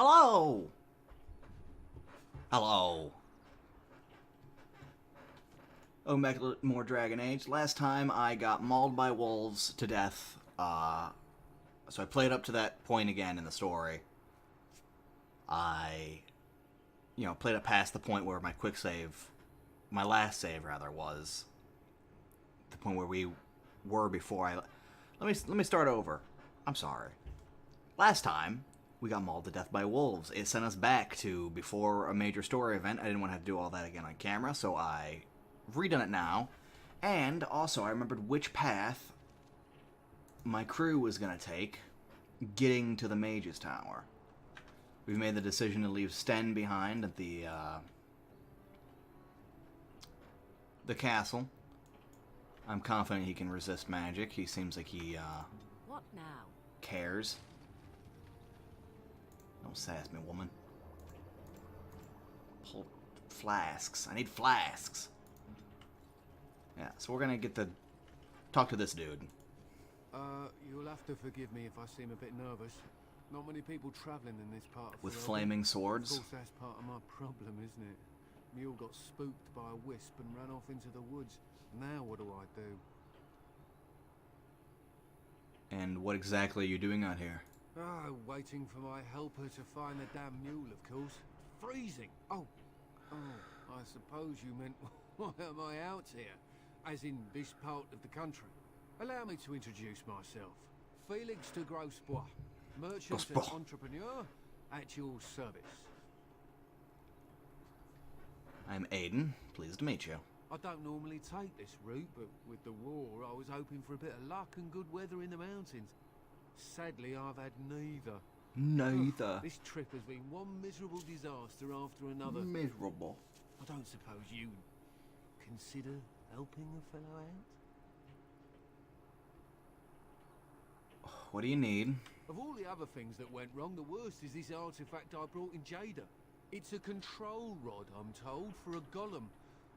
Hello! Hello. Oh, more Dragon Age. Last time I got mauled by wolves to death. So I played up to that point again in the story. I, played up past the point where my last save rather, was the point where we were before I. Let me start over. I'm sorry. Last time we got mauled to death by wolves. It sent us back to before a major story event. I didn't want to have to do all that again on camera, so I've redone it now. And also, I remembered which path my crew was going to take getting to the Mage's Tower. We've made the decision to leave Sten behind at the castle. I'm confident he can resist magic. He seems like he What now? cares. Don't sass me, woman. Pull flasks. I need flasks. Yeah, so we're gonna talk to this dude. You'll have to forgive me if I seem a bit nervous. Not many people travelling in this part of With the flaming Of swords. course, that's part of my problem, isn't it? Mule got spooked by a wisp and ran off into the woods. Now what do I do? And what exactly are you doing out here? Waiting for my helper to find the damn mule, of course. Freezing! Oh, I suppose you meant, why am I out here? As in this part of the country. Allow me to introduce myself. Felix de Grosbois, merchant and Grosbois. entrepreneur at your service. I'm Aiden. Pleased to meet you. I don't normally take this route, but with the war, I was hoping for a bit of luck and good weather in the mountains. Sadly, I've had neither. Neither. This trip has been one miserable disaster after another. Miserable. I don't suppose you consider helping a fellow out? What do you need? Of all the other things that went wrong, the worst is this artifact I brought in Jada. It's a control rod, I'm told, for a golem.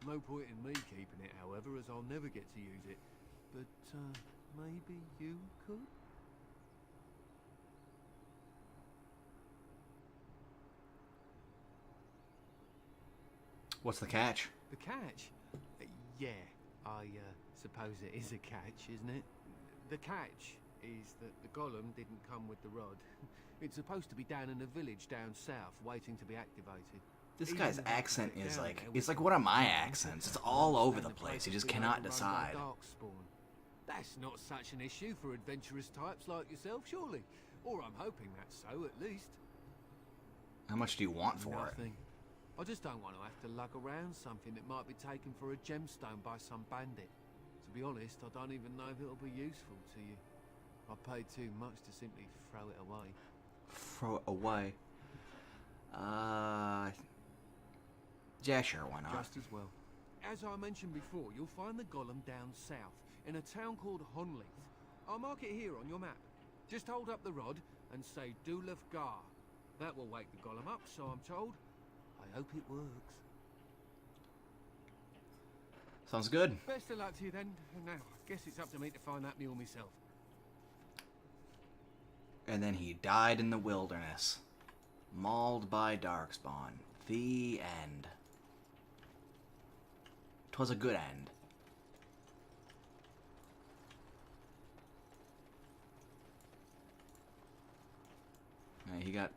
No point in me keeping it, however, as I'll never get to use it. But, maybe you could? What's the catch? The catch? Yeah, I suppose it is a catch, isn't it? The catch is that the golem didn't come with the rod. It's supposed to be down in a village down south, waiting to be activated. This Even guy's if I put accent it is down like, there it's with like one of my the accents. It's all over the place. You just place cannot has been overrun by decide. Darkspawn. That's not such an issue for adventurous types like yourself, surely. Or I'm hoping that's so, at least. How much do you want for it? Nothing. I just don't want to have to lug around something that might be taken for a gemstone by some bandit. To be honest, I don't even know if it'll be useful to you. I paid too much to simply throw it away. Throw it away. Yeah, sure, why not? Just as well. As I mentioned before, you'll find the golem down south, in a town called Honleith. I'll mark it here on your map. Just hold up the rod and say Dulaf Gar. That will wake the golem up, so I'm told. I hope it works. Sounds good. Best of luck to you then. Now, I guess it's up to me to find that mule myself. And then he died in the wilderness. Mauled by Darkspawn. The end. 'Twas a good end. He got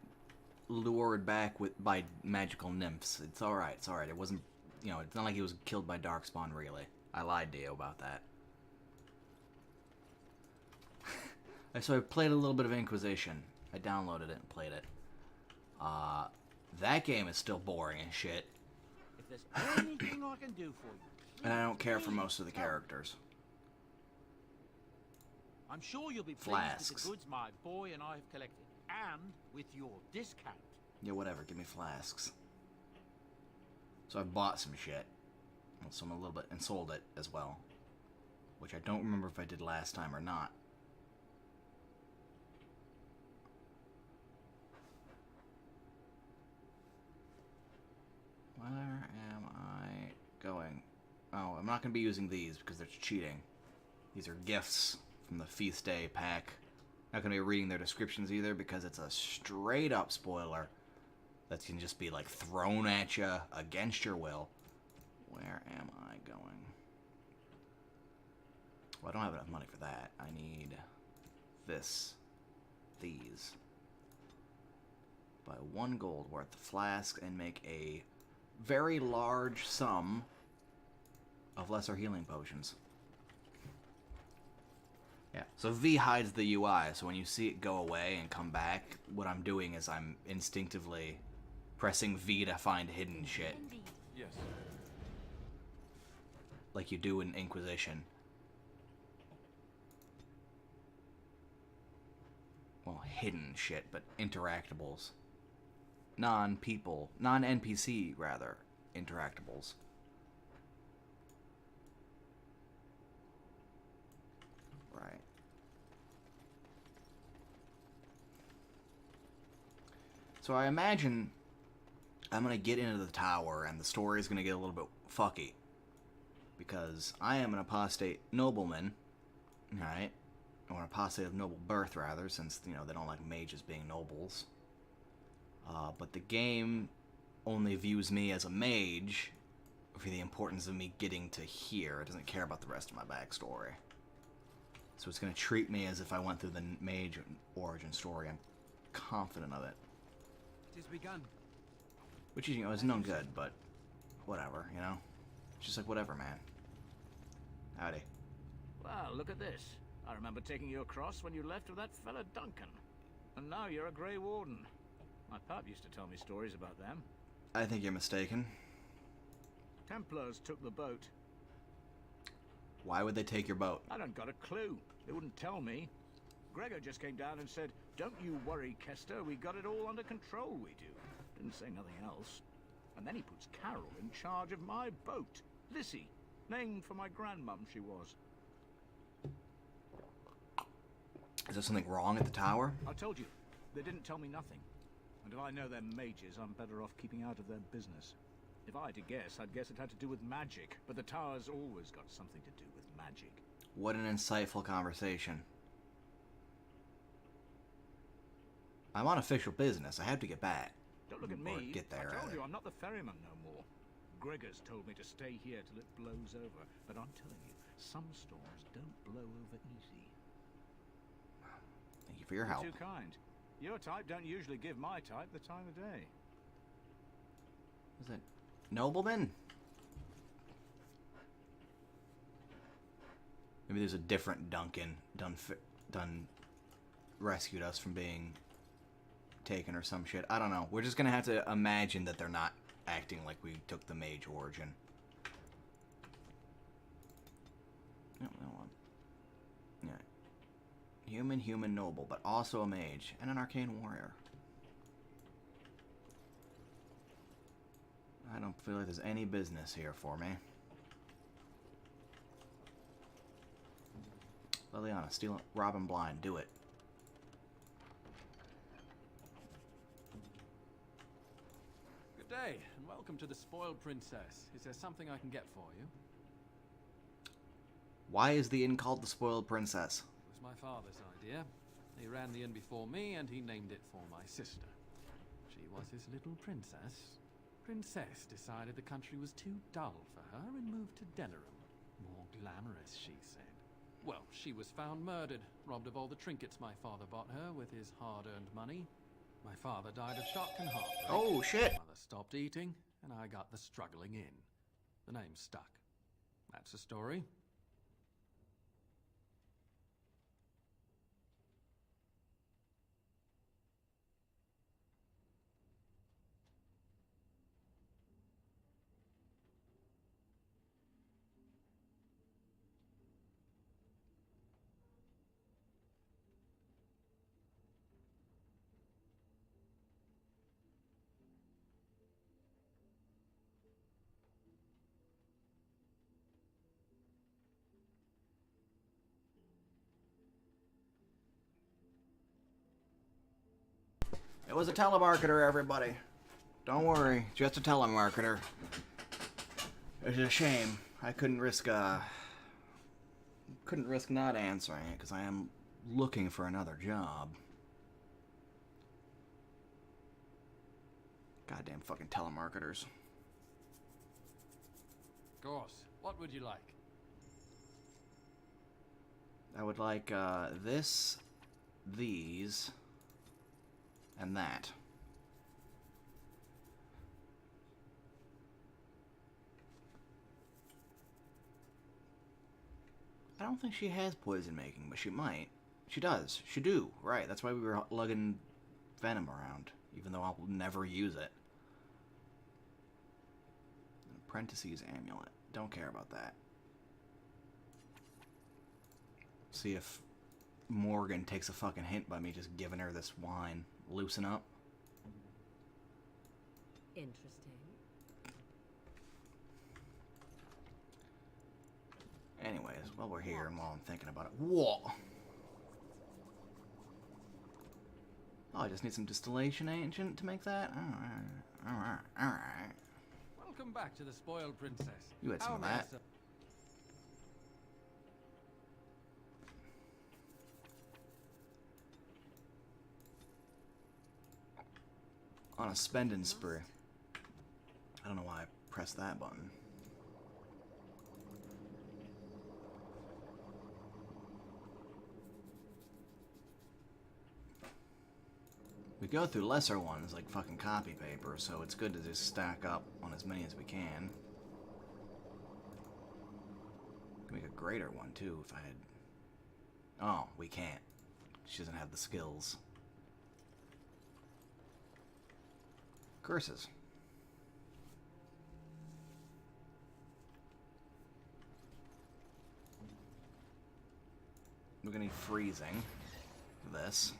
lured back by magical nymphs. It's alright, it's alright. It wasn't, it's not like he was killed by Darkspawn, really. I lied to you about that. So I played a little bit of Inquisition. I downloaded it and played it. That game is still boring as shit. If there's anything I can do for you, And I don't care for most of the characters. I'm sure you'll be pleased Flasks. with the goods my boy and I have collected, and with your discount. Yeah, whatever. Give me flasks. So I bought some shit. Some a little bit, and sold it as well. Which I don't remember if I did last time or not. Where am I going? Oh, I'm not going to be using these because they're cheating. These are gifts from the Feast Day pack. Not going to be reading their descriptions either because it's a straight up spoiler that can just be like thrown at you against your will. Where am I going? Well, I don't have enough money for that. I need these. Buy 1 gold worth of flasks and make a very large sum of lesser healing potions. Yeah, so V hides the UI, so when you see it go away and come back, what I'm doing is I'm instinctively pressing V to find hidden shit. Yes. Like you do in Inquisition. Well, hidden shit, but interactables. Non-people, non-NPC, rather, interactables. Right. So I imagine I'm going to get into the tower and the story is going to get a little bit fucky. Because I am an apostate nobleman, right? Or an apostate of noble birth, rather, since, you know, they don't like mages being nobles. But the game only views me as a mage for the importance of me getting to here. It doesn't care about the rest of my backstory. So it's going to treat me as if I went through the mage origin story. I'm confident of it. It has begun. Which, you know, is no good, but whatever, you know? It's just like, whatever, man. Howdy. Well, look at this. I remember taking you across when you left with that fella Duncan. And now you're a Grey Warden. My pap used to tell me stories about them. I think you're mistaken. Templars took the boat. Why would they take your boat? I don't got a clue. They wouldn't tell me. Gregor just came down and said, "Don't you worry, Kester. We got it all under control, we do." Didn't say nothing else. And then he puts Carol in charge of my boat. Lissy. Named for my grandmum, she was. Is there something wrong at the tower? I told you, they didn't tell me nothing. And if I know they're mages, I'm better off keeping out of their business. If I had to guess, I'd guess it had to do with magic. But the tower's always got something to do with magic. What an insightful conversation. I'm on official business. I have to get back. Don't look at Or me. get there, I told rather. you, I'm not the ferryman no more. Gregor's told me to stay here till it blows over. But I'm telling you, some storms don't blow over easy. Thank you for your You're help. too kind. Your type don't usually give my type the time of day. Is it nobleman? Maybe there's a different Duncan done rescued us from being taken or some shit. I don't know. We're just gonna have to imagine that they're not acting like we took the mage origin. No, yeah. Human noble, but also a mage and an arcane warrior. I don't feel like there's any business here for me. Liliana, steal Robin blind, do it. Good day, and welcome to the Spoiled Princess. Is there something I can get for you? Why is the inn called the Spoiled Princess? It was my father's idea. He ran the inn before me, and he named it for my sister. She was his little princess. Princess decided the country was too dull for her and moved to Denerim. More glamorous, she said. Well, she was found murdered, robbed of all the trinkets my father bought her with his hard-earned money. My father died of shock and heartbreak. Oh, shit. My mother stopped eating, and I got the struggling inn. The name stuck. That's the story. It was a telemarketer, everybody. Don't worry, just a telemarketer. It's a shame. I couldn't risk not answering it because I am looking for another job. Goddamn fucking telemarketers. Of course. What would you like? I would like this, these, and that. I don't think she has poison making, but she might. She does. She do. Right. That's why we were lugging venom around, even though I'll never use it. An apprentice's amulet. Don't care about that. See if Morgan takes a fucking hint by me just giving her this wine. Loosen up. Interesting. Anyways, while we're here and while I'm thinking about it. Whoa! Oh, I just need some distillation agent to make that? Alright. Welcome back to the Spoiled Princess. You had some How of may I that. ser- On a spending spree. I don't know why I pressed that button. We go through lesser ones like fucking copy paper, so it's good to just stack up on as many as we can. Make a greater one too if I had... Oh, we can't. She doesn't have the skills. Curses. We're gonna need freezing for this.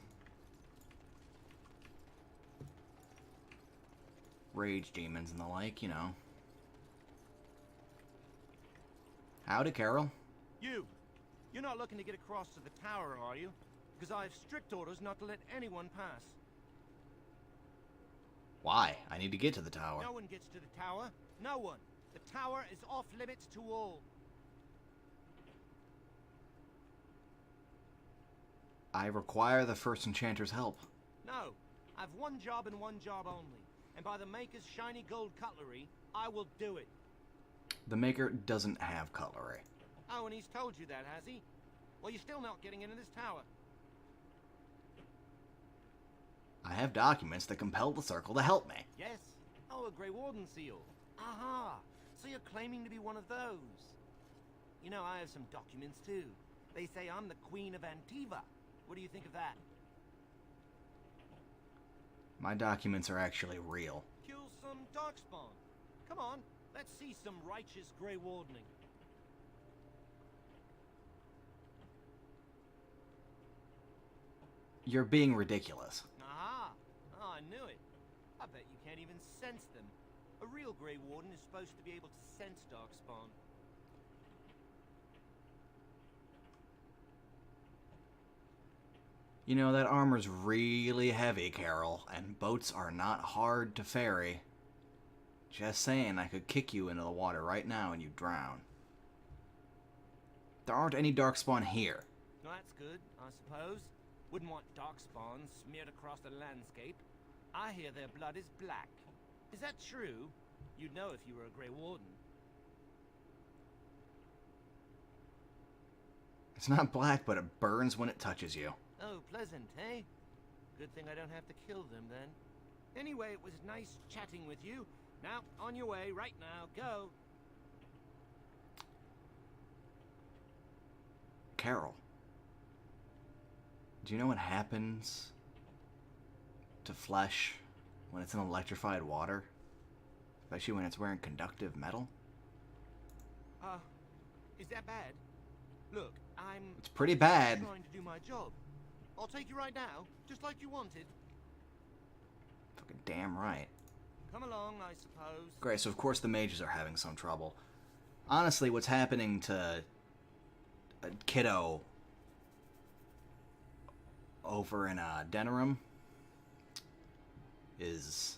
Rage demons and the like, you know. Howdy, Carol. You're not looking to get across to the tower, are you? Because I have strict orders not to let anyone pass. Why? I need to get to the tower. No one gets to the tower. No one. The tower is off limits to all. I require the first enchanter's help. No. I've one job and one job only. And by the Maker's shiny gold cutlery, I will do it. The Maker doesn't have cutlery. Oh, and he's told you that, has he? Well, you're still not getting into this tower. I have documents that compel the Circle to help me. Yes? Oh, a Grey Warden seal. Aha! So you're claiming to be one of those. You know, I have some documents too. They say I'm the Queen of Antiva. What do you think of that? My documents are actually real. Kill some Darkspawn. Come on, let's see some righteous Grey Wardening. You're being ridiculous. Aha! Oh, I knew it. I bet you can't even sense them. A real Grey Warden is supposed to be able to sense Darkspawn. You know, that armor's really heavy, Carol, and boats are not hard to ferry. Just saying, I could kick you into the water right now and you'd drown. There aren't any Darkspawn here. Well, that's good, I suppose. Wouldn't want Darkspawn smeared across the landscape. I hear their blood is black. Is that true? You'd know if you were a Grey Warden. It's not black, but it burns when it touches you. Oh, pleasant, eh? Good thing I don't have to kill them, then. Anyway, it was nice chatting with you. Now, on your way, right now, go. Carol, do you know what happens to flesh when it's in electrified water? Especially when it's wearing conductive metal? Is that bad? Look, I'm It's pretty bad. trying to do my job. I'll take you right now, just like you wanted. Fucking damn right. Come along, I suppose. Great, so of course the mages are having some trouble. Honestly, what's happening to a kiddo over in Denerim is...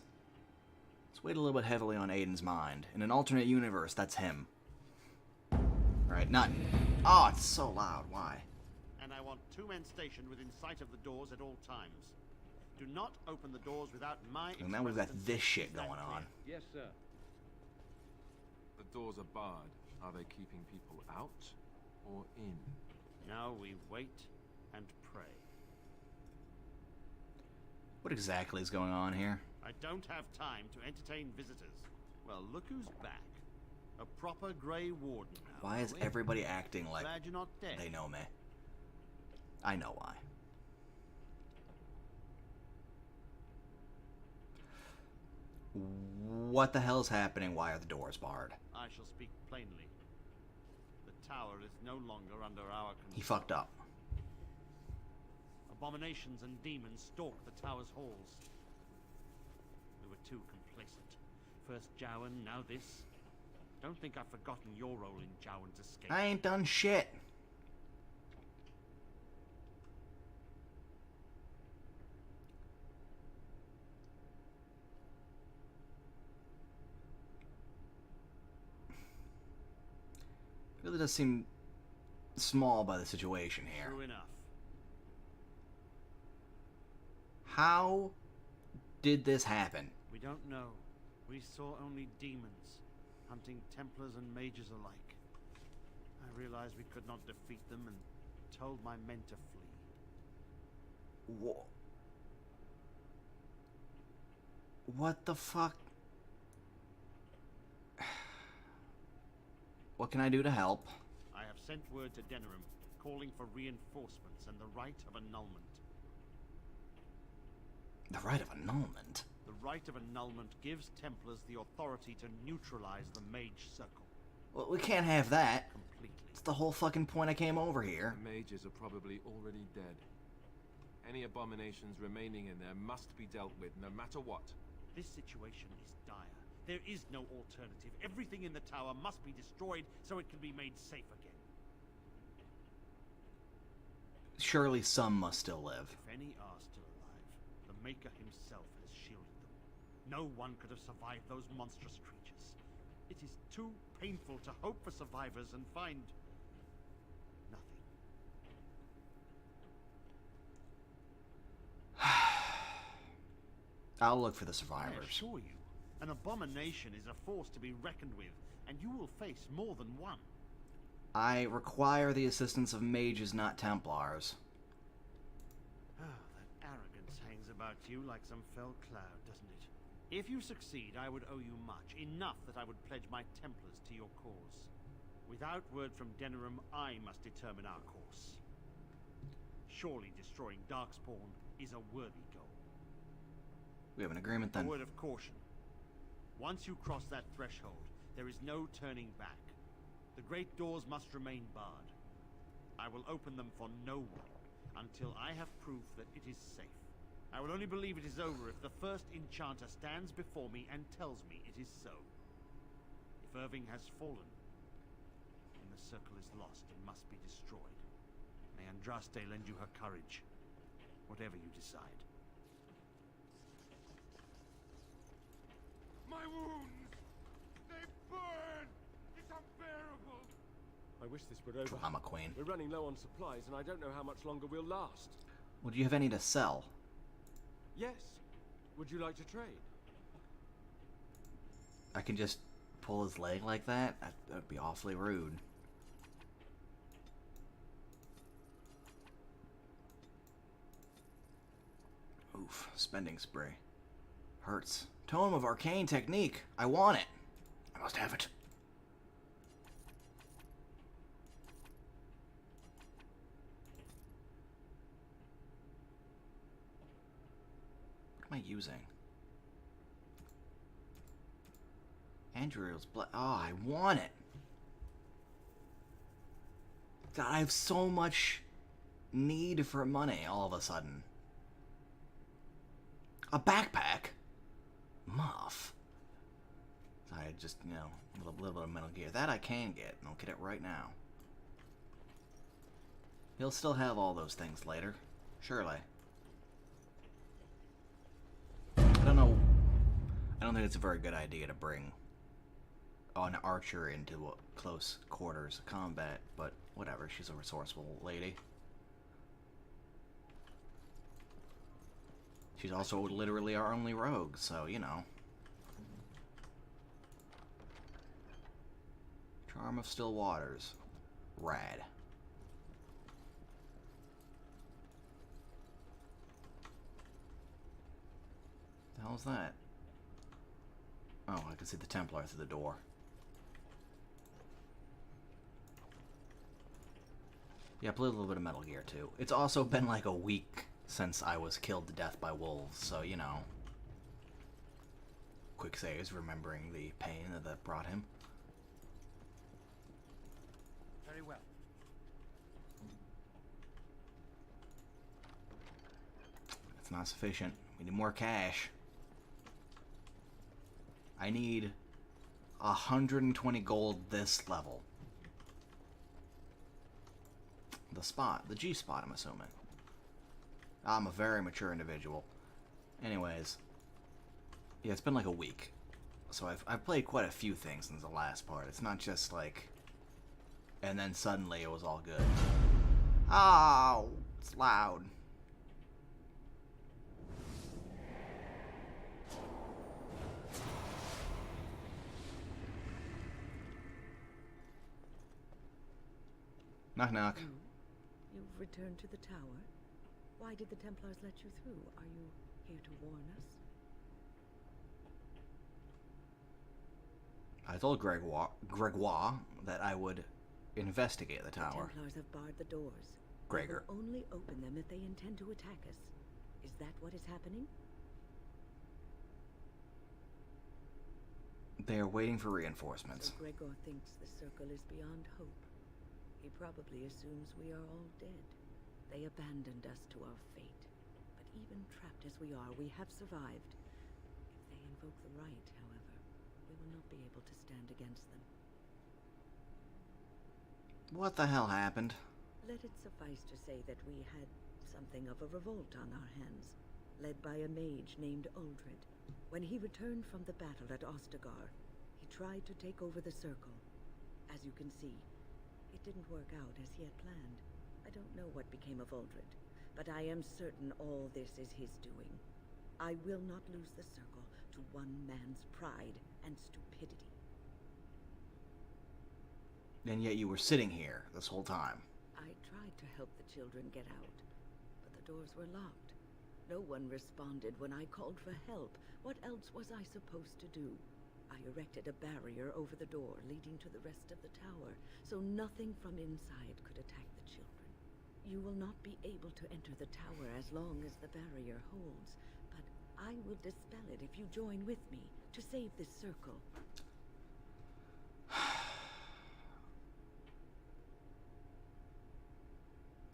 It's weighed a little bit heavily on Aiden's mind. In an alternate universe, that's him. Right, not... Oh, it's so loud. Why? And I want 2 men stationed within sight of the doors at all times. Do not open the doors without my And now we've got express this consent. shit Is that going on. clear? Yes, sir. The doors are barred. Are they keeping people out or in? Now we wait and pray. What exactly is going on here? I don't have time to entertain visitors. Well, look who's back. A proper Grey Warden now. Why is are we? everybody acting like Glad you're not dead. they know me? I know why. What the hell is happening? Why are the doors barred? I shall speak plainly. The tower is no longer under our control. He fucked up. Abominations and demons stalk the tower's halls. We were too complacent. First Jowan, now this. Don't think I've forgotten your role in Jowan's escape. I ain't done shit. Really does seem small by the situation here. True enough. How did this happen? We don't know. We saw only demons, hunting Templars and mages alike. I realized we could not defeat them and told my men to flee. What the fuck? What can I do to help? I have sent word to Denerim, calling for reinforcements and the right of annulment. The right of annulment? The right of annulment gives Templars the authority to neutralize the Mage Circle. Well, we can't have that. Completely. It's the whole fucking point I came over here. The mages are probably already dead. Any abominations remaining in there must be dealt with, no matter what. This situation is dire. There is no alternative. Everything in the tower must be destroyed so it can be made safe again. Surely some must still live. If any are still alive, the Maker himself has shielded them. No one could have survived those monstrous creatures. It is too painful to hope for survivors and find nothing. I'll look for the I survivors. assure you, an abomination is a force to be reckoned with, and you will face more than one. I require the assistance of mages, not Templars. Ah, that arrogance hangs about you like some fell cloud, doesn't it? If you succeed, I would owe you much, enough that I would pledge my Templars to your cause. Without word from Denerim, I must determine our course. Surely destroying Darkspawn is a worthy goal. We have an agreement A then. word of caution. Once you cross that threshold, there is no turning back. The great doors must remain barred. I will open them for no one until I have proof that it is safe. I will only believe it is over if the first enchanter stands before me and tells me it is so. If Irving has fallen, then the circle is lost and must be destroyed. May Andraste lend you her courage, whatever you decide. My wounds! They burn! It's unbearable! I wish this were over. Drama queen. We're running low on supplies, and I don't know how much longer we'll last. Well, do you have any to sell? Yes. Would you like to trade? I can just pull his leg like that? That'd be awfully rude. Oof, spending spree. Hurts. Tome of Arcane Technique. I want it. I must have it. What am I using? Andrew's blood. Oh, I want it. God, I have so much need for money all of a sudden. A backpack? Muff. I just, you know, a little bit of Metal Gear. That I can get, and I'll get it right now. He'll still have all those things later. Surely. I don't know. I don't think it's a very good idea to bring an archer into close quarters combat, but whatever. She's a resourceful lady. She's also literally our only rogue, so, you know. Charm of Still Waters. Rad. The hell's that? Oh, I can see the Templar through the door. Yeah, I played a little bit of Metal Gear too. It's also been like a week since I was killed to death by wolves, so you know. Quick saves, remembering the pain that brought him. Very well. It's not sufficient. We need more cash. I need 120 gold this level. The spot, the G spot, I'm assuming. I'm a very mature individual. Anyways, yeah, it's been like a week, so I've played quite a few things since the last part. It's not just like, and then suddenly it was all good. Oh, it's loud. Knock knock. You've returned to the tower? Why did the Templars let you through? Are you here to warn us? I told Gregoire that I would investigate the tower. The Templars have barred the doors. Gregor. They will only open them if they intend to attack us. Is that what is happening? They are waiting for reinforcements. So Gregor thinks the circle is beyond hope. He probably assumes we are all dead. They abandoned us to our fate. But even trapped as we are, we have survived. If they invoke the right, however, we will not be able to stand against them. What the hell happened? Let it suffice to say that we had something of a revolt on our hands, led by a mage named Uldred. When he returned from the battle at Ostagar, he tried to take over the circle. As you can see, it didn't work out as he had planned. I don't know what became of Uldred, but I am certain all this is his doing. I will not lose the circle to one man's pride and stupidity. And yet you were sitting here this whole time. I tried to help the children get out, but the doors were locked. No one responded when I called for help. What else was I supposed to do? I erected a barrier over the door leading to the rest of the tower, so nothing from inside could attack the children. You will not be able to enter the tower as long as the barrier holds, but I will dispel it if you join with me to save this circle.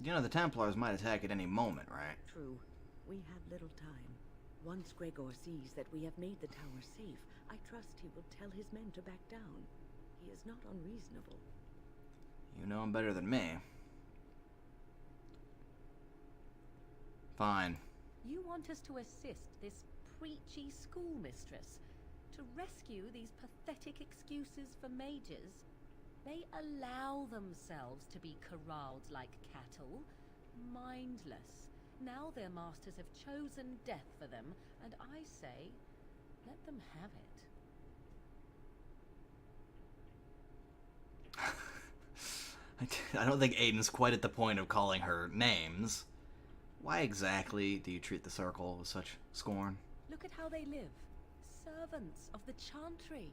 You know, the Templars might attack at any moment, right? True. We have little time. Once Gregor sees that we have made the tower safe, I trust he will tell his men to back down. He is not unreasonable. You know him better than me. Fine. You want us to assist this preachy schoolmistress to rescue these pathetic excuses for mages? They allow themselves to be corralled like cattle, mindless. Now their masters have chosen death for them, and I say, let them have it. I don't think Aiden's quite at the point of calling her names. Why exactly do you treat the circle with such scorn? Look at how they live. Servants of the Chantry.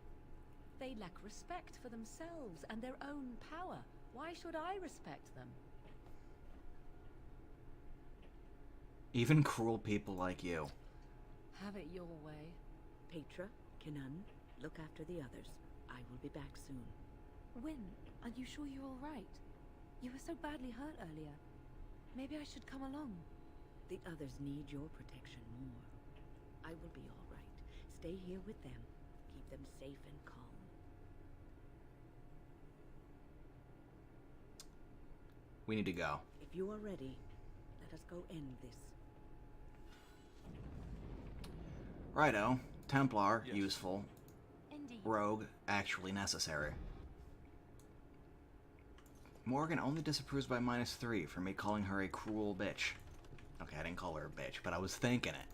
They lack respect for themselves and their own power. Why should I respect them? Even cruel people like you. Have it your way. Petra, Kenan, look after the others. I will be back soon. Wyn, are you sure you're all right? You were so badly hurt earlier. Maybe I should come along. The others need your protection more. I will be all right. Stay here with them. Keep them safe and calm. We need to go. If you are ready, let us go end this. Righto. Templar, Yes. useful. Indeed. Rogue, actually necessary. Morgan only disapproves by -3 for me calling her a cruel bitch. Okay, I didn't call her a bitch, but I was thinking it.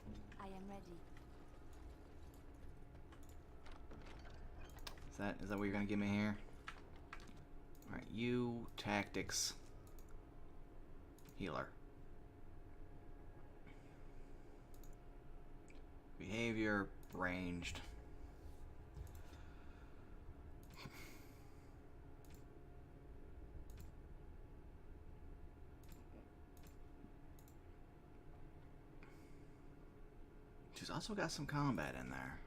Is that what you're gonna give me here? Alright, you, tactics, healer. Behavior, ranged. She's also got some combat in there.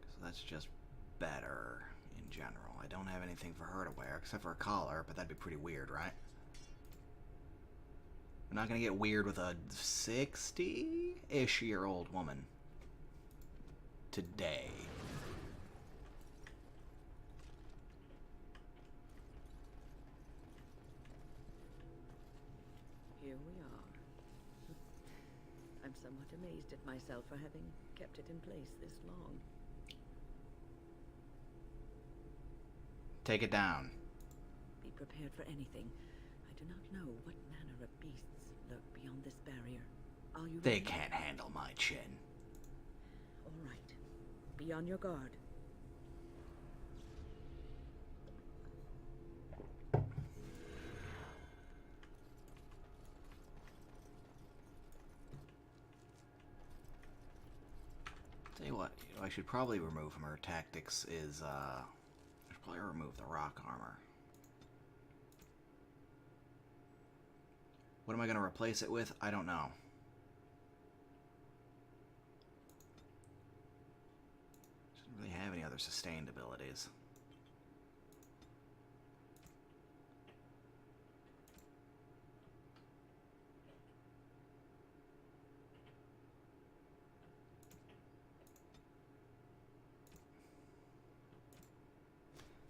So that's just better in general. I don't have anything for her to wear except for a collar, but that'd be pretty weird, right? We're not gonna get weird with a 60-ish year old woman today. Here we are. I'm somewhat amazed at myself for having kept it in place this long. Take it down. Be prepared for anything. I do not know what manner of beasts lurk beyond this barrier. Are you They ready? can't handle my chin. All right. Be on your guard. Tell you what, I should probably remove from her tactics is, I should probably remove the rock armor. What am I going to replace it with? I don't know. Doesn't really have any other sustained abilities.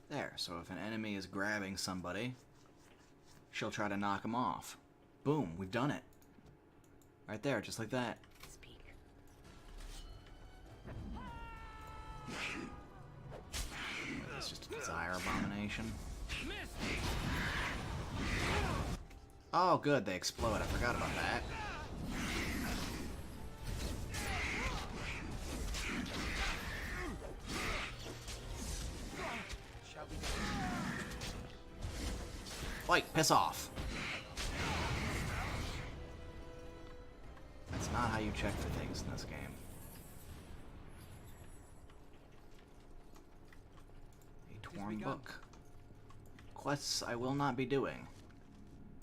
There, so if an enemy is grabbing somebody, she'll try to knock him off. Boom, we've done it. Right there, just like that. Speak. That's just a desire abomination. Oh, good, they explode. I forgot about that. Like, piss off. That's not how you check for things in this game. A torn book. Quests I will not be doing.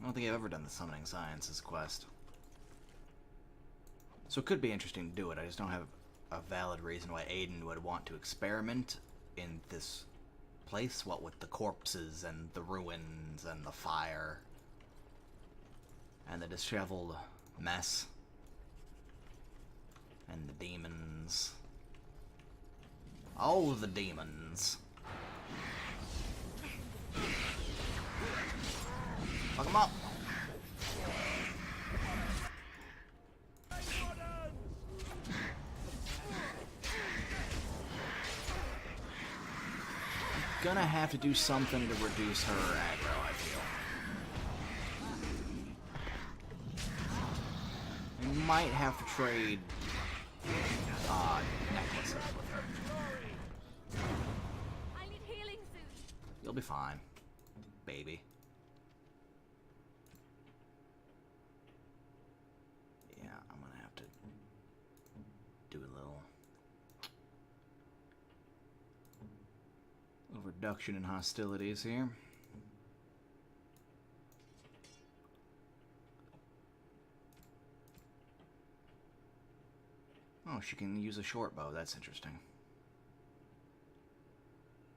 I don't think I've ever done the Summoning Sciences quest. So it could be interesting to do it. I just don't have a valid reason why Aiden would want to experiment in this place, what with the corpses and the ruins and the fire and the disheveled mess and the demons. Oh, the demons. Fuck them up. Gonna have to do something to reduce her aggro, I feel. I might have to trade necklaces with her. I need healing soon. You'll be fine, baby. Yeah, I'm gonna have to do a little reduction in hostilities here. Oh, she can use a short bow. That's interesting.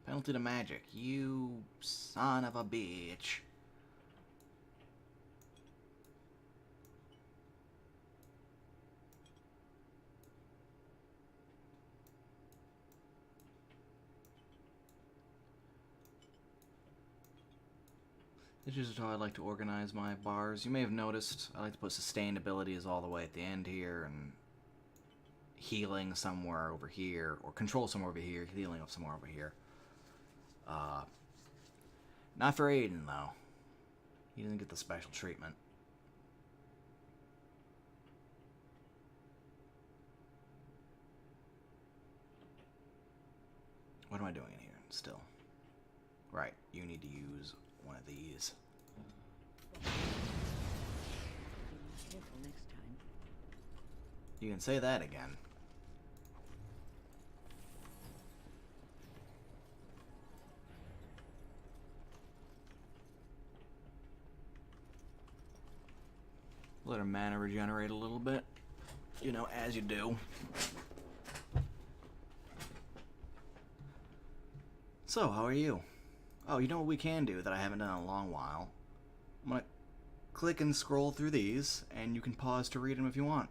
Penalty to magic. You son of a bitch. This is how I like to organize my bars. You may have noticed I like to put sustained abilities all the way at the end here, and healing somewhere over here, or control somewhere over here, healing up somewhere over here. Not for Aiden, though. He doesn't get the special treatment. What am I doing in here still? Right, you need to use one of these. Be more careful next time. You can say that again. Let her mana regenerate a little bit. You know, as you do. So, how are you? Oh, you know what we can do that I haven't done in a long while? I'm gonna click and scroll through these, and you can pause to read them if you want.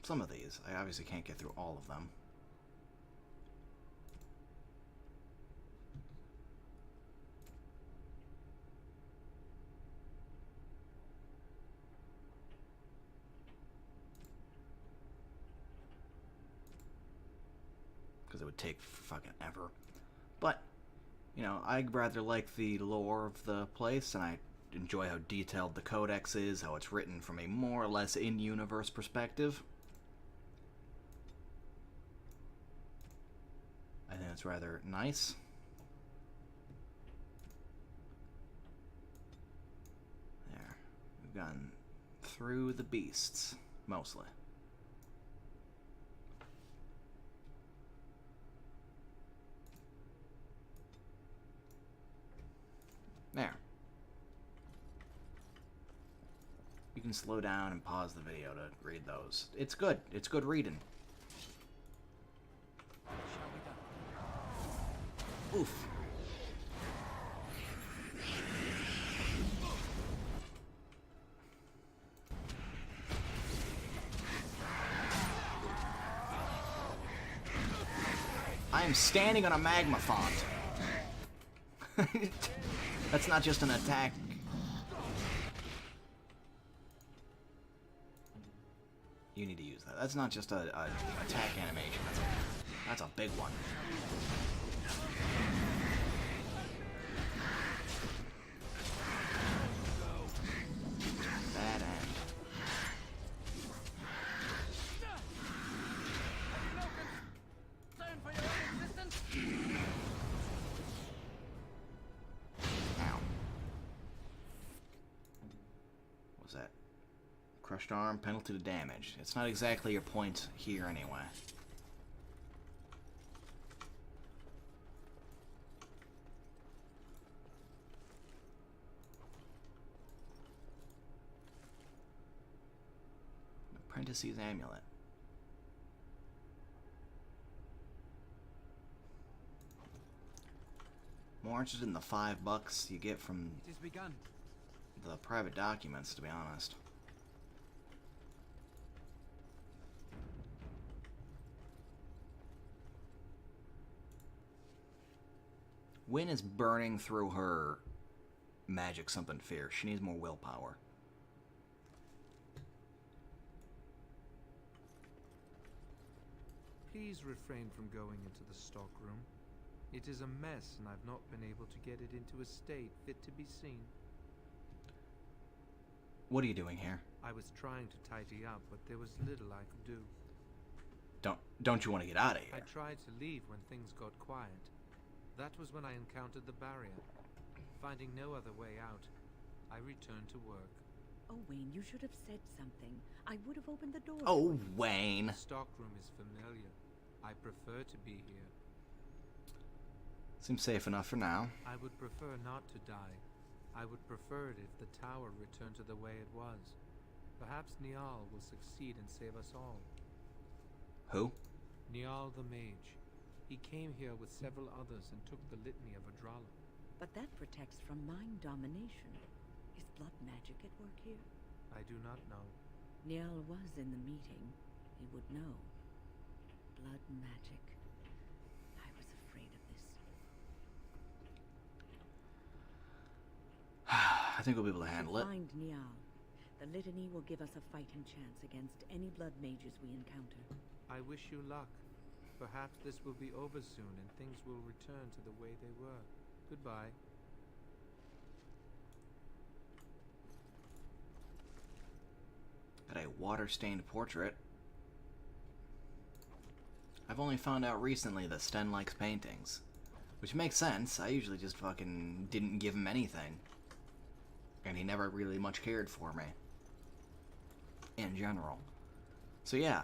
Some of these. I obviously can't get through all of them. Because it would take fucking ever. But, you know, I rather like the lore of the place, and I enjoy how detailed the codex is, how it's written from a more or less in-universe perspective. I think it's rather nice. There. We've gone through the beasts, mostly. There. You can slow down and pause the video to read those. It's good. It's good reading. Oof. I am standing on a magma font. That's not just an attack. You need to use that. That's not just a attack animation. That's a big one. Bad end. Ow. What's that? Crushed arm, penalty to damage. It's not exactly your point here anyway. Apprentice's amulet. More interested in the $5 you get from It has begun. the private documents, to be honest. Wynn is burning through her magic something fierce. She needs more willpower. Please refrain from going into the stockroom. It is a mess, and I've not been able to get it into a state fit to be seen. What are you doing here? I was trying to tidy up, but there was little I could do. Don't you want to get out of here? I tried to leave when things got quiet. That was when I encountered the barrier. Finding no other way out, I returned to work. Oh, Wayne, you should have said something. I would have opened the door. Oh, Wayne. The stockroom is familiar. I prefer to be here. Seems safe enough for now. I would prefer not to die. I would prefer it if the tower returned to the way it was. Perhaps Niall will succeed and save us all. Who? Niall the Mage. He came here with several others and took the litany of Adralla. But that protects from mind domination. Is blood magic at work here? I do not know. Niall was in the meeting. He would know. Blood magic. I was afraid of this. I think we'll be able to handle it. Find Niall. The litany will give us a fighting chance against any blood mages we encounter. I wish you luck. Perhaps this will be over soon and things will return to the way they were. Goodbye. Got a water-stained portrait. I've only found out recently that Sten likes paintings. Which makes sense. I usually just fucking didn't give him anything. And he never really much cared for me. In general. So yeah.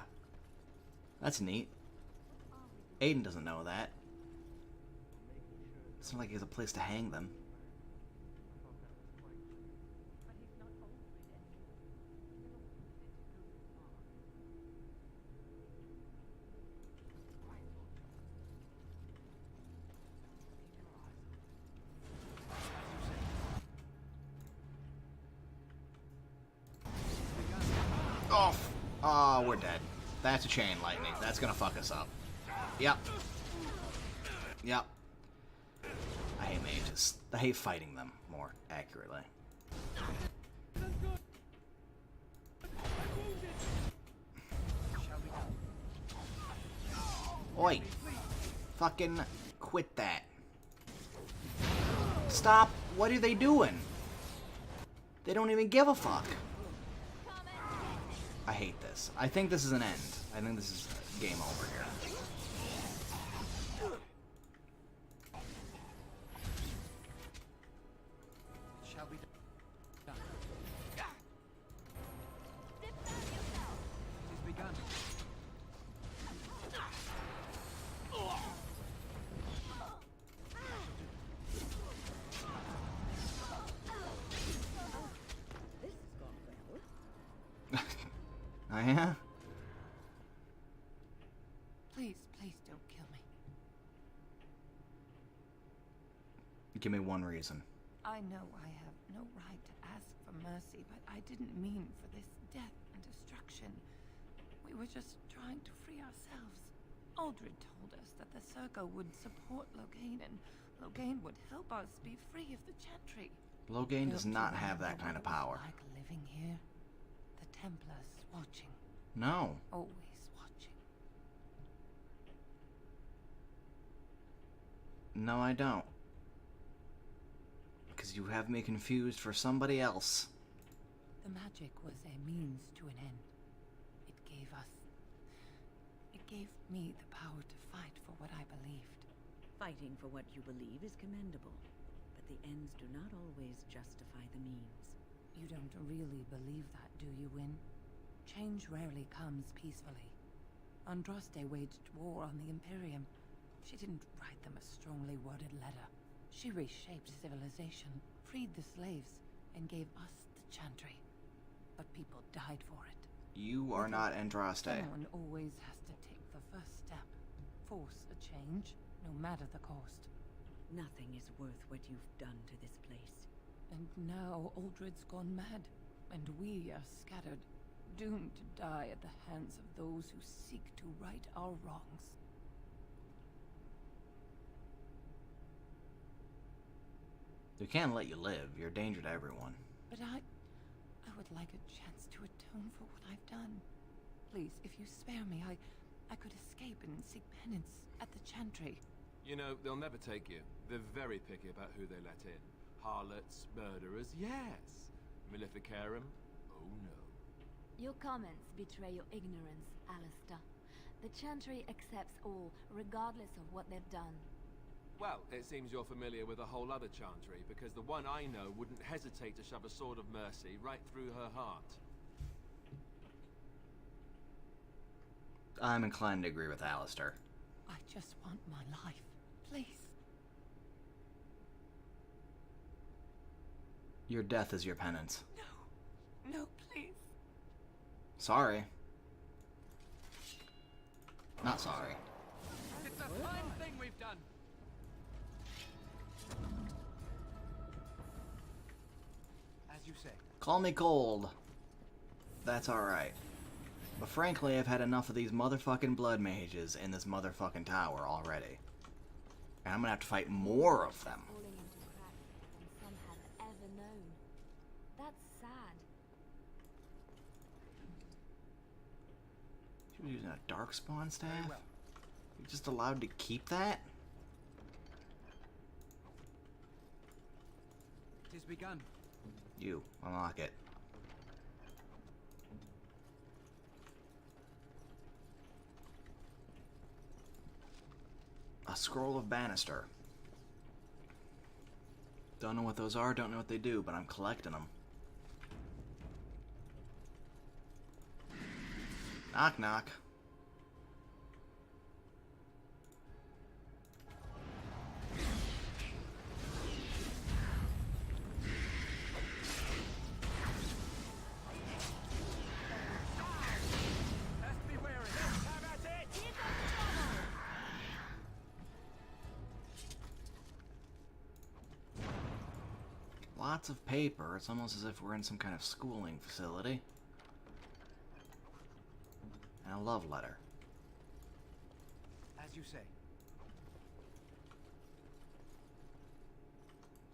That's neat. Aiden doesn't know that. It's not like he has a place to hang them. Oh, we're dead. That's a chain lightning. That's gonna fuck us up. Yep. Yep. I hate mages. I hate fighting them, more accurately. Oi! Fucking quit that. Stop! What are they doing? They don't even give a fuck. I hate this. I think this is an end. I think this is game over here. Shall be done. It has begun. This has gone well. Oh yeah? Please, please don't kill me. Give me one reason. I know I have no right to ask for mercy, but I didn't mean for this death and destruction. We were just trying to free ourselves. Aldred told us that the Circo would support Loghain, and Loghain would help us be free of the Chantry. Loghain does Don't you not have remember that kind of what it was power. like living here? The Templars watching, No. always watching. No, I don't. Because you have me confused for somebody else. The magic was a means to an end. It gave me the power to fight for what I believed. Fighting for what you believe is commendable, but the ends do not always justify the means. You don't really believe that, do you, Wynne? Change rarely comes peacefully. Andraste waged war on the Imperium. She didn't write them a strongly worded letter. She reshaped civilization, freed the slaves, and gave us the Chantry. But people died for it. You are not Andraste. Someone always has to take the first step. Force a change, no matter the cost. Nothing is worth what you've done to this place. And now Aldred's gone mad, and we are scattered, doomed to die at the hands of those who seek to right our wrongs. We can't let you live. You're a danger to everyone. But I would like a chance to atone for what I've done. Please, if you spare me, I could escape and seek penance at the Chantry. You know, they'll never take you. They're very picky about who they let in. Harlots, murderers, yes. Maleficarum, oh no. Your comments betray your ignorance, Alistair. The Chantry accepts all, regardless of what they've done. Well, it seems you're familiar with a whole other Chantry, because the one I know wouldn't hesitate to shove a sword of mercy right through her heart. I'm inclined to agree with Alistair. I just want my life, please. Your death is your penance. No, please. Sorry. Not sorry. It's a fine thing we've done. As you say. Call me cold. That's alright. But frankly, I've had enough of these motherfucking blood mages in this motherfucking tower already. And I'm gonna have to fight more of them. Falling into cracks than some have ever known. That's sad. She was using a darkspawn staff? You're just allowed to keep that? It has begun. You, unlock it. Scroll of Bannister. Don't know what those are, don't know what they do, but I'm collecting them. Knock, knock. Lots of paper. It's almost as if we're in some kind of schooling facility. And a love letter. As you say.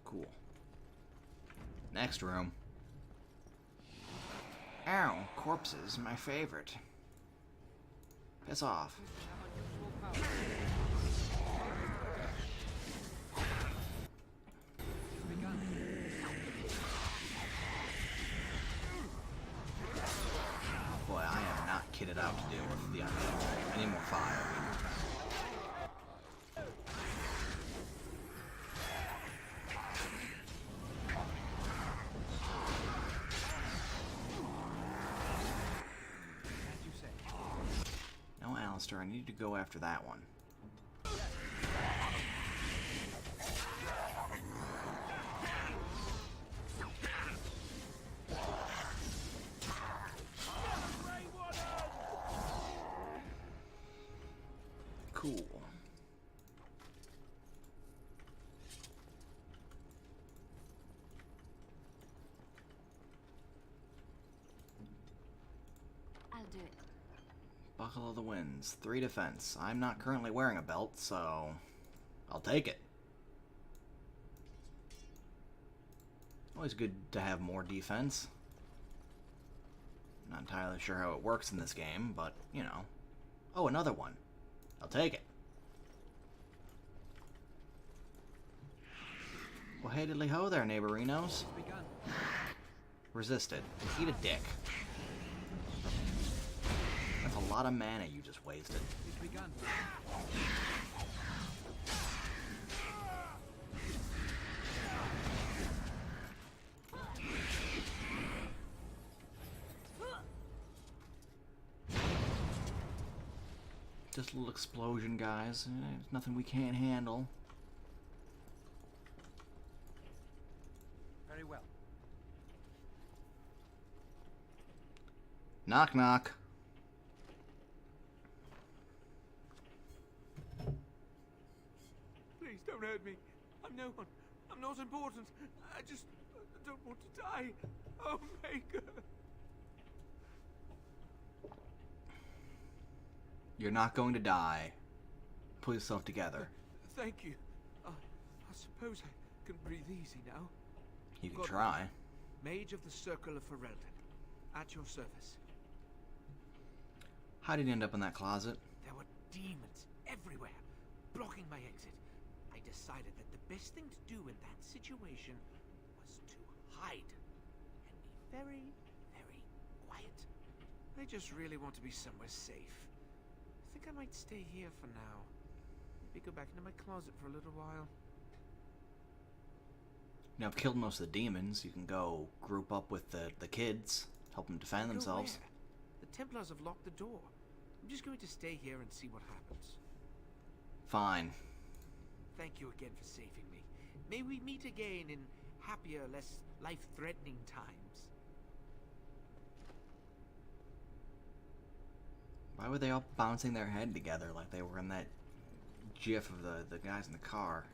Cool. Next room. Ow, corpses, my favorite. Piss off. Boy, I am not kitted out to deal with the undead. I need more fire. No, Alistair, I need to go after that one. Cool. I'll do it. Buckle of the Winds. 3 defense. I'm not currently wearing a belt, so I'll take it. Always good to have more defense. Not entirely sure how it works in this game, but, you know. Oh, another one. I'll take it. Well, hey diddly ho there, neighborinos. Resisted. Eat a dick. That's a lot of mana you just wasted. Just a little explosion, guys. There's nothing we can't handle. Very well. Knock, knock. Please don't hurt me. I'm no one. I'm not important. I just don't want to die. Oh, Maker. You're not going to die. Pull yourself together. Thank you. I suppose I can breathe easy now. You can Godwin, try. Mage of the Circle of Ferelden. At your service. How did you end up in that closet? There were demons everywhere, blocking my exit. I decided that the best thing to do in that situation was to hide and be very, very quiet. I just really want to be somewhere safe. I think I might stay here for now. Maybe go back into my closet for a little while. You know, I've killed most of the demons. You can go group up with the kids, help them defend Go themselves. where? The Templars have locked the door. I'm just going to stay here and see what happens. Fine. Thank you again for saving me. May we meet again in happier, less life-threatening times. Why were they all bouncing their head together like they were in that gif of the guys in the car?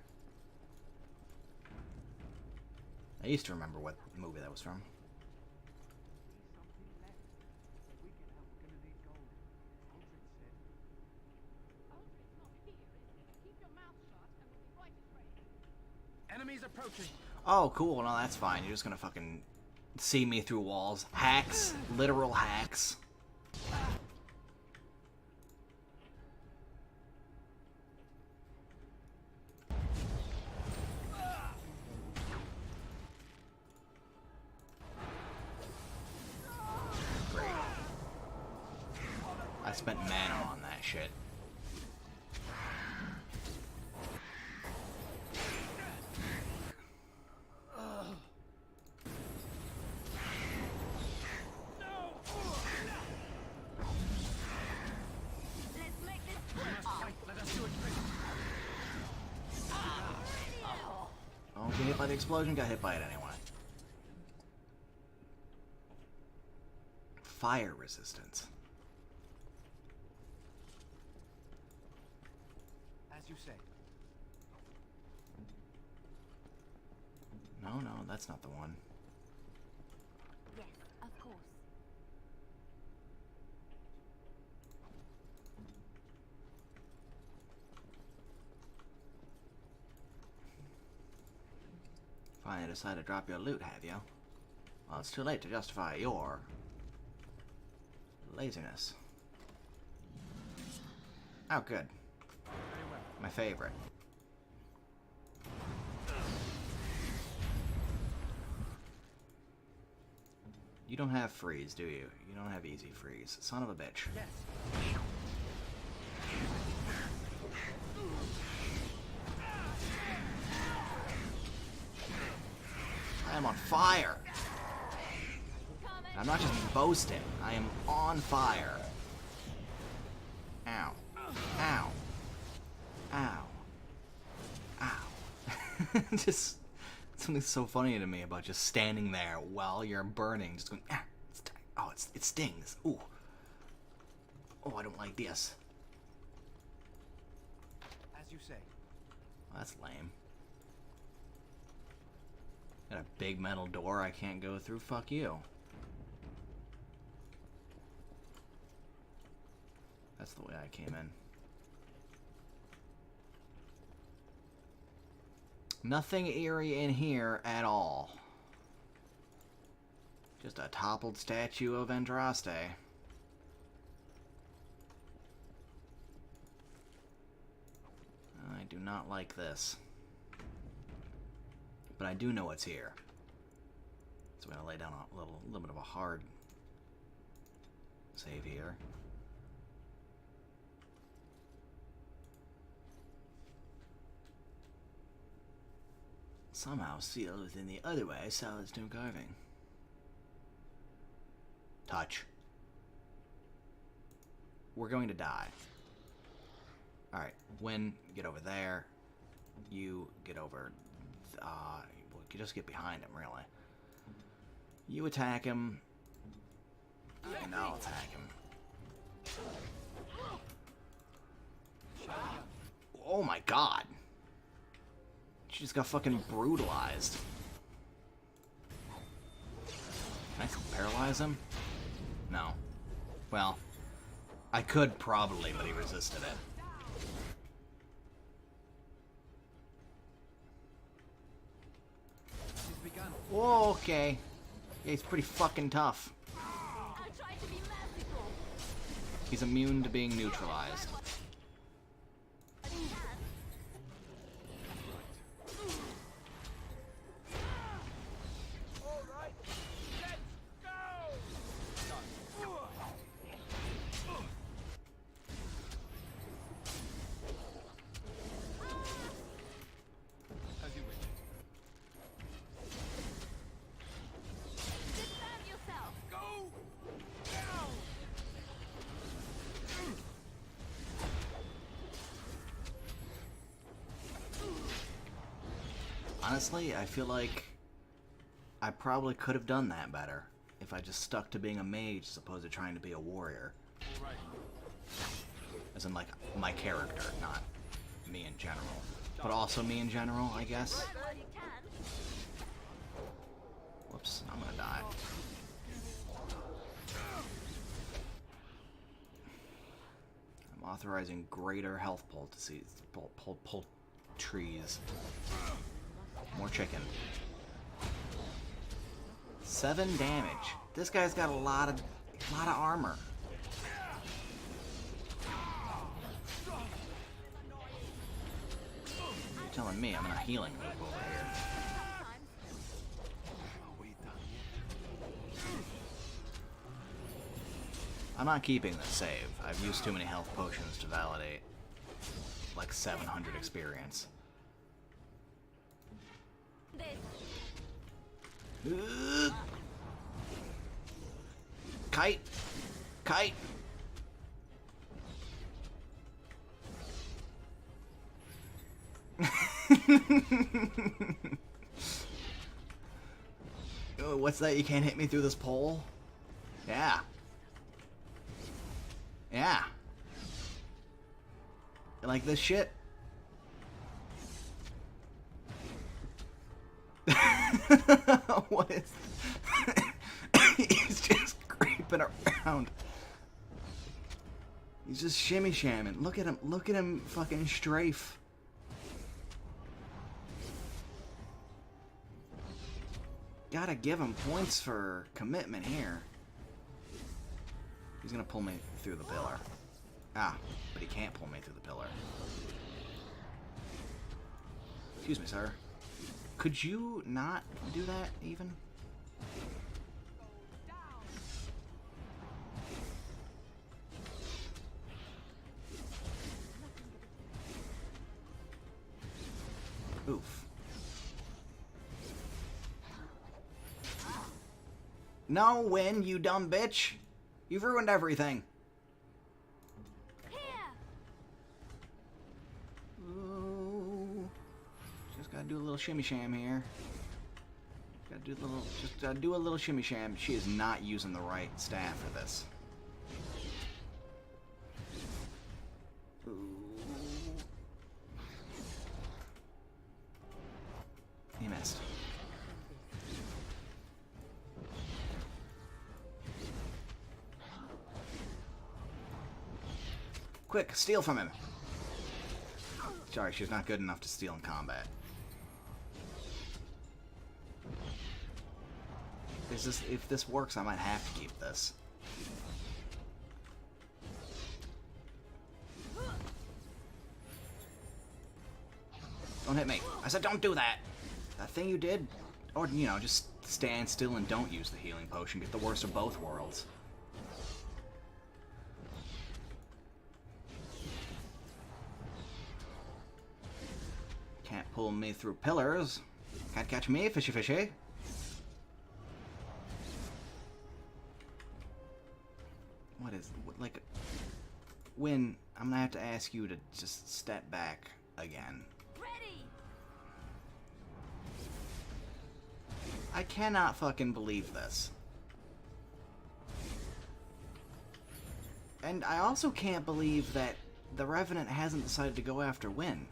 I used to remember what movie that was from. Enemies approaching. Oh, cool. No, that's fine. You're just gonna fucking see me through walls. Hacks. Literal hacks. Great. I spent mana on that shit. hit by the explosion, got hit by it anyway. Fire resistance. As you say. No, no, that's not the one. Yes, of course. Finally decided to drop your loot, have you? Well, it's too late to justify your laziness. Oh, good. My favorite. You don't have freeze, do you? You don't have easy freeze. Son of a bitch. Yes. I am on fire. I'm not just boasting. I am on fire. Ow. Ow. Ow. Ow. Just something so funny to me about just standing there while you're burning, just going, ah, oh, it stings. Ooh. Oh, I don't like this. As you say. Well, that's lame. Got a big metal door I can't go through. Fuck you. That's the way I came in. Nothing eerie in here at all. Just a toppled statue of Andraste. I do not like this. But I do know what's here. So I'm gonna lay down a little bit of a hard save here. Somehow sealed within the otherwise solid stone carving. Touch. We're going to die. Alright, Wynn, get over there. You get over. Well, you just get behind him, really. You attack him. And I'll attack him. Oh my god. She just got fucking brutalized. Can I paralyze him? No. Well, I could probably, but he resisted it. Whoa, okay. Yeah, he's pretty fucking tough. He's immune to being neutralized. Honestly, I feel like I probably could have done that better if I just stuck to being a mage as opposed to trying to be a warrior. As in, like, my character, not me in general. But also me in general, I guess. Whoops, I'm gonna die. I'm authorizing greater health pull trees. More chicken. 7 damage. This guy's got a lot of armor. You're telling me I'm in a healing loop over here. I'm not keeping this save. I've used too many health potions to validate like 700 experience. Kite! Kite! Oh, what's that? You can't hit me through this pole? Yeah. Yeah. You like this shit? What is... He's just creeping around. He's just shimmy shamming. Look at him. Look at him fucking strafe. Gotta give him points for commitment here. He's gonna pull me through the pillar. Ah, but he can't pull me through the pillar. Excuse me, sir. Could you not do that, even? Oof. No, Win, you dumb bitch. You've ruined everything. Ooh. Just gotta do a little shimmy sham here. Gotta do a little, just do a little shimmy sham. She is not using the right staff for this. Ooh. He missed. Quick, steal from him. Sorry, she's not good enough to steal in combat. If this works, I might have to keep this. Don't hit me. I said don't do that. That thing you did? Or, you know, just stand still and don't use the healing potion. Get the worst of both worlds. Can't pull me through pillars. Can't catch me, fishy fishy. What is... like... Win, I'm gonna have to ask you to just step back again. I cannot fucking believe this. And I also can't believe that the Revenant hasn't decided to go after Win.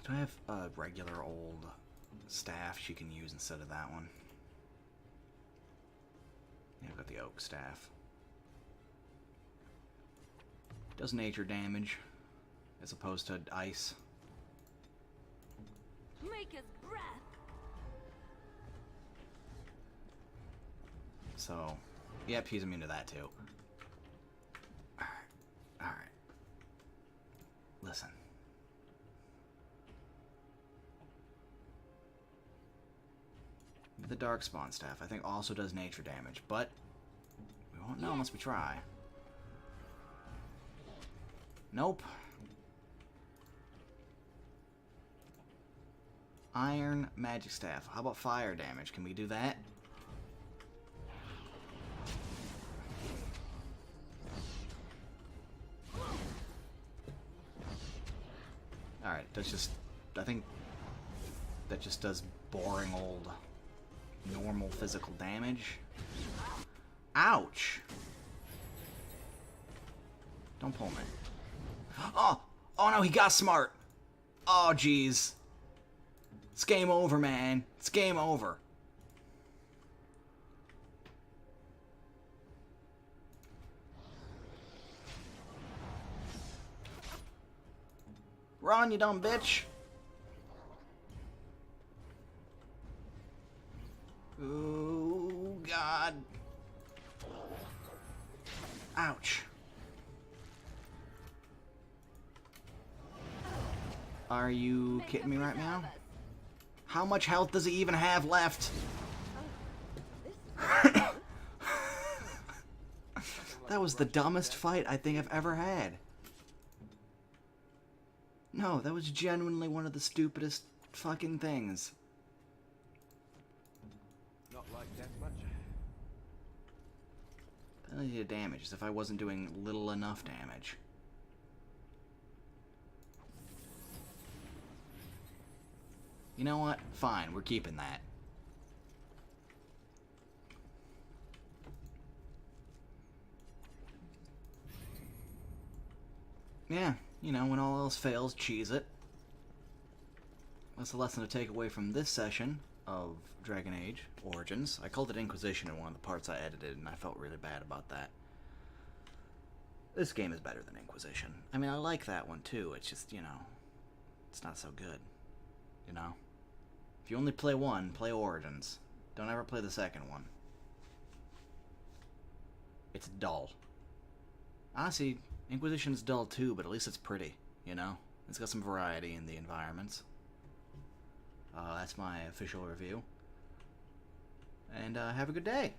Do I have a regular old staff she can use instead of that one? Yeah, I've got the oak staff. Does nature damage as opposed to ice. Make us breath. So, yep, he's immune to that too. Alright. Alright. Listen. The Darkspawn staff, I think, also does nature damage, but we won't know unless we try. Nope. Iron magic staff. How about fire damage? Can we do that? Alright, that's just... I think that just does boring old normal physical damage. Ouch! Don't pull me. Oh! Oh no, he got smart! Oh jeez. It's game over, man. It's game over. Run, you dumb bitch. Oh, God. Ouch. Are you kidding me right now? How much health does he even have left? That was the dumbest fight I think I've ever had. No, that was genuinely one of the stupidest fucking things. Not like that much. Penalty of damage as if I wasn't doing little enough damage. You know what? Fine, we're keeping that. Yeah, you know, when all else fails, cheese it. That's a lesson to take away from this session of Dragon Age Origins. I called it Inquisition in one of the parts I edited, and I felt really bad about that. This game is better than Inquisition. I mean, I like that one too. It's just, you know, it's not so good. You know? If you only play one, play Origins. Don't ever play the second one. It's dull. Honestly, Inquisition's dull too, but at least it's pretty, you know? It's got some variety in the environments. That's my official review. And have a good day.